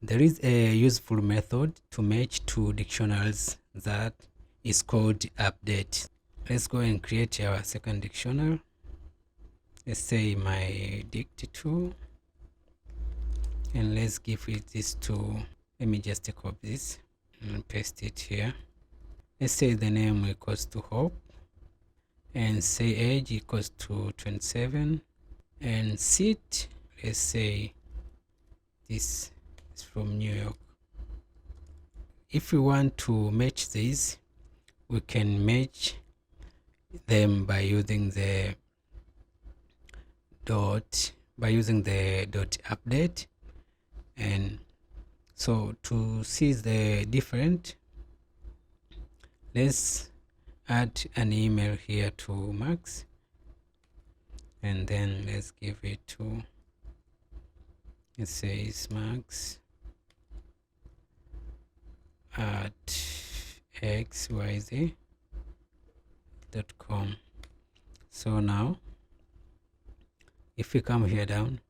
There is a useful method to match two dictionaries that is called update. Let's go and create our second dictionary. Let's say my dict2, and let's give it this to, let me just copy this and paste it here. Let's say the name equals to Hope, and say age equals to 27, and seat, let's say this is from New York. If we want to match these, we can match them by using the dot update. And so to see the different, let's add an email here to Max, and then let's give it to, it says Max at xyz.com. So now if we come here down,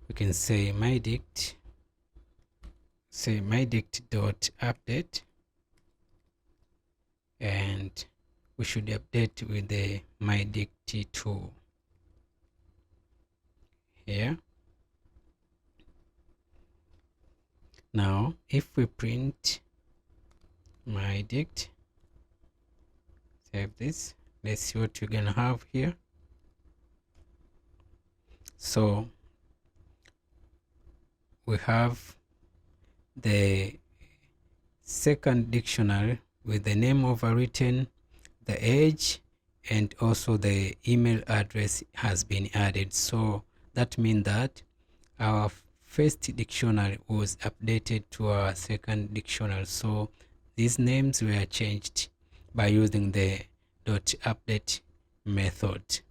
we can say my dict dot update, and we should update with the my dict2 here. Now if we print my dict, save this, let's see what you're gonna have here. So we have the second dictionary with the name overwritten, the age, and also the email address has been added. So that means that our first dictionary was updated to our second dictionary. So these names were changed by using the dot update method.